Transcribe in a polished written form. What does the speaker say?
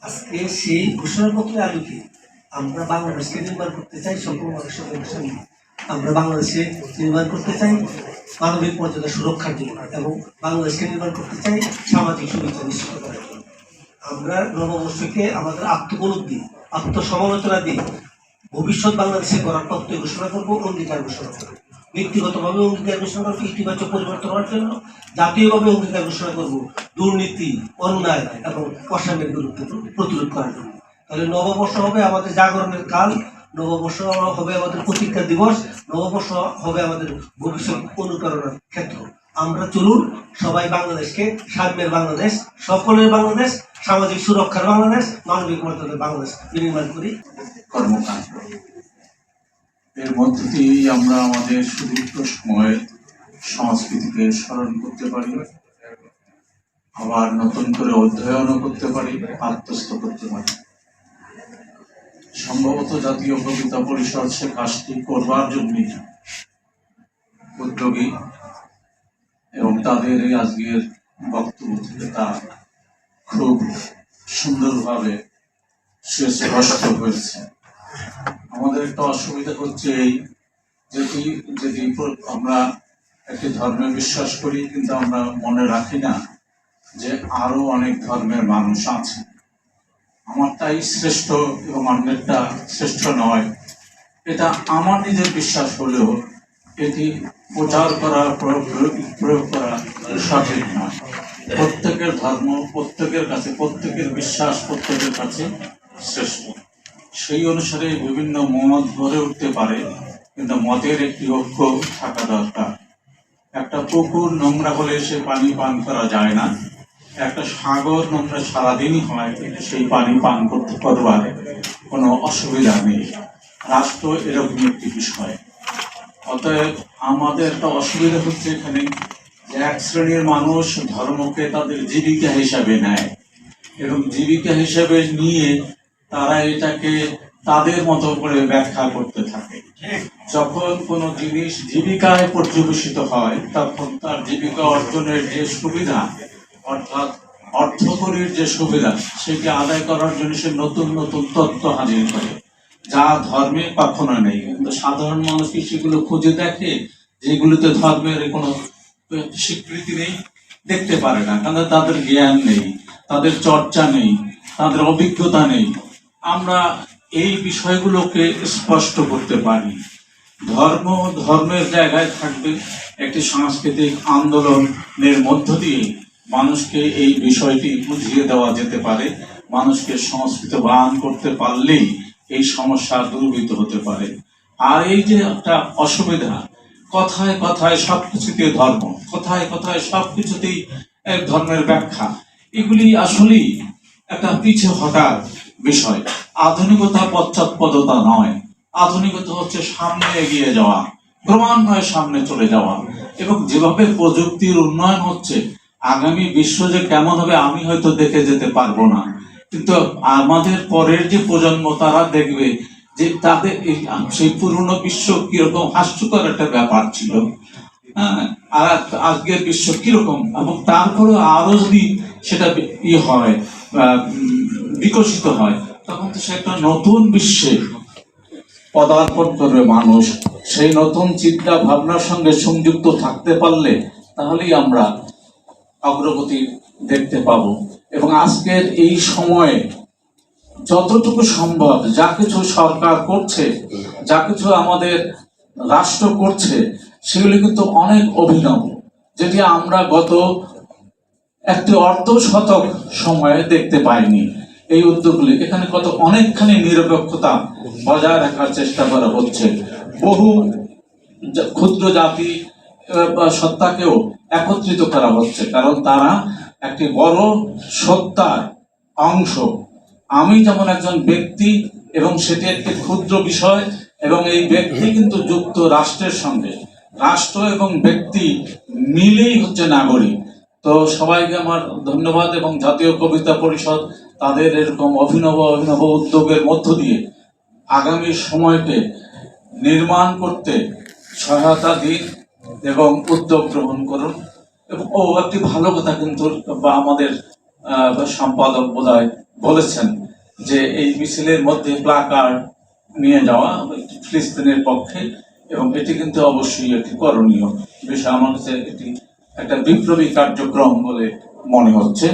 আজকে সেই ঘোষণাপত্রের আলোকে আমরা বাংলাদেশকে নির্মাণ করতে চাই সকল মানুষের সঙ্গে। আমরা বাংলাদেশে নির্মাণ করতে চাই মানবিক মর্যাদা সুরক্ষার জন্য এবং বাংলাদেশকে নির্মাণ করতে চাই সামাজিক সুবিধা নিশ্চিত করার জন্য। আমরা নববর্ষকে আমাদের আত্মপলব্ধি আত্মসমালোচনা দিয়ে ভবিষ্যৎ বাংলাদেশে করার প্রত্যয় ঘোষণা করবো, অঙ্গীকার ঘোষণা করবো। ব্যক্তিগতভাবে অঙ্গীকার ঘোষণা করবো ইতিবাচক পরিবর্তন হওয়ার জন্য, জাতীয়ভাবে অঙ্গীকার ঘোষণা করবো দুর্নীতি, অন্যায় এবং অসাম্যের বিরুদ্ধে প্রতিরোধ করার জন্য। তাহলে নববর্ষ হবে আমাদের জাগরণের কাল, নববর্ষ হবে আমাদের প্রতিজ্ঞা দিবস, নববর্ষ হবে আমাদের ভবিষ্যৎ অনুপ্রেরণার ক্ষেত্র। আমরা চলুন সবাই বাংলাদেশকে সাম্যের বাংলাদেশ, সকলের বাংলাদেশ, সামাজিক সুরক্ষার বাংলাদেশ, মানবিক মর্যাদার বাংলাদেশ নির্মাণ করি। কর্মকাণ্ড এর মধ্য দিয়েই আমরা আমাদের সুদীর্ঘ সময়ের সংস্কৃতিকে স্মরণ করতে পারি, আবার নতুন করে অধ্যয়নও করতে পারি, আত্মস্থ করতে পারি। সম্ভবত জাতীয় কবিতা পরিষদ সে কাজটি করবার জন্যই উদ্যোগী এবং তাদের এই আজকের বক্তব্য থেকে তা খুব সুন্দরভাবে সুস্পষ্ট হয়েছে। আমাদের একটা অসুবিধা হচ্ছে এই যদি আমরা একটি ধর্মে বিশ্বাস করি কিন্তু আমরা মনে রাখি না যে আরো অনেক ধর্মের মানুষ আছে, আমারটাই শ্রেষ্ঠ এবং অন্যেরটা শ্রেষ্ঠ নয়, এটা আমার নিজের বিশ্বাস হলেও এটি প্রচার করা প্রয়োগ করা সঠিক নয়। প্রত্যেকের ধর্ম প্রত্যেকের কাছে, প্রত্যেকের বিশ্বাস প্রত্যেকের কাছে শ্রেষ্ঠ। সেই অনুসারে বিভিন্ন মত গড়ে উঠতে পারে, কিন্তু মতের একটি ঐক্য থাকা দরকার। একটা পুকুর নোংরা হলে সে পানি পান করা যায় না, একটা সাগর নোংরা সারাদিনই হয় কিন্তু সেই পানি পান করতে করবার কোনো অসুবিধা নেই। রাষ্ট্র এরকম একটি বিষয়। অতএব আমাদের একটা অসুবিধা হচ্ছে এখানে যে এক শ্রেণীর মানুষ ধর্মকে তাদের জীবিকা হিসাবে নেয় এবং জীবিকা হিসাবে নিয়ে তারা এটাকে তাদের মতো করে ব্যাখ্যা করতে থাকে। যখন কোনো জিনিস জীবিকায় পর্যবেসিত হয় তখন তার জীবিকা অর্জনের যে সুবিধা, অর্থাৎ অর্থকরীর যে সুবিধা, সেটি আদায় করার জন্য সে নতুন নতুন তত্ত্ব হাজির করে, যা ধর্মে কখনো নেই। কিন্তু সাধারণ মানুষ কি সেগুলো খুঁজে দেখে? যেগুলোতে ধর্মের কোনো স্বীকৃতি নেই, দেখতে পারে না, কারণ তাদের জ্ঞান নেই, তাদের চর্চা নেই, তাদের অভিজ্ঞতা নেই। আমরা এই বিষয়গুলোকে স্পষ্ট করতে পারি। ধর্ম ধর্মের জায়গায় থাকবে, একটি সাংস্কৃতিক আন্দোলনের মধ্য দিয়ে মানুষকে এই বিষয়টি বুঝিয়ে দেওয়া যেতে পারে। মানুষকে সংস্কৃতবান করতে পারলেই এই সমস্যা দূরীভূত হতে পারে। আর এই যে একটা অসুবিধা, কথায় কথায় সবকিছুতে ধর্ম, কথায় কথায় সবকিছুতেই এক ধর্মের ব্যাখ্যা, এগুলি আসলেই একটা পিছে হটার বিষয়। আধুনিকতা পশ্চাৎপদতা নয়, আধুনিকতা হচ্ছে সামনে এগিয়ে যাওয়া, ক্রমান্বয়ে সামনে চলে যাওয়া। এবং যেভাবে প্রযুক্তির উন্নয়ন হচ্ছে, আগামী বিশ্ব যে কেমন হবে আমি হয়তো দেখে যেতে পারবো না, কিন্তু আমাদের পরের যে প্রজন্ম তারা দেখবে যে তাদের সেই পুরনো বিশ্ব কিরকম হাস্যকর একটা ব্যাপার ছিল, আর আজকের বিশ্ব কিরকম, এবং তারপরে আরো যদি সেটা হয় বিকশিত হয়, তখন তো সে একটা নতুন বিশ্বে পদার্পণ করবে মানুষ। সেই নতুন চিন্তা ভাবনার সঙ্গে সংযুক্ত থাকতে পারলে তাহলেই আমরা অগ্রগতি দেখতে পাবো। এবং আজকের এই সময়ে যতটুকু সম্ভব যা কিছু সরকার করছে, যা কিছু আমাদের রাষ্ট্র করছে, সেগুলি কিন্তু অনেক অভিনব, যেটি আমরা গত একটি অর্ধ শতক সময়ে দেখতে পাইনি। এই উদ্যোগগুলি এখানে অনেকখানি নিরপেক্ষতা বজায় রাখার চেষ্টা করা হচ্ছে। বহু ক্ষুদ্র জাতি সত্তাকেও একত্রিত করা হচ্ছে, কারণ তারা একটি বড় সত্তার অংশ। আমি যেমন একজন ব্যক্তি এবং সেটি একটি ক্ষুদ্র বিষয়, এবং এই ব্যক্তি কিন্তু যুক্ত রাষ্ট্রের সঙ্গে। রাষ্ট্র এবং ব্যক্তি মিলেই হচ্ছে নাগরিক। তো সবাইকে আমার ধন্যবাদ, এবং জাতীয় কবিতা পরিষদ তাদের এরকম অভিনব অভিনব উদ্যোগের মধ্য দিয়ে আগামী সময়কে নির্মাণ করতে সহায়তা দিন এবং উদ্যোগ গ্রহণ করুন। এবং একটি ভালো কথা কিন্তু আমাদের সম্পাদক বোধহয় বলেছেন যে এই মিছিলের মধ্যে প্লাকার্ড নিয়ে যাওয়া ফিলিস্তিনের পক্ষে, এবং এটি কিন্তু অবশ্যই একটি করণীয় বিষয়। আমার কাছে এটি একটা বিপ্লবী কার্যক্রম বলে মনে হচ্ছে।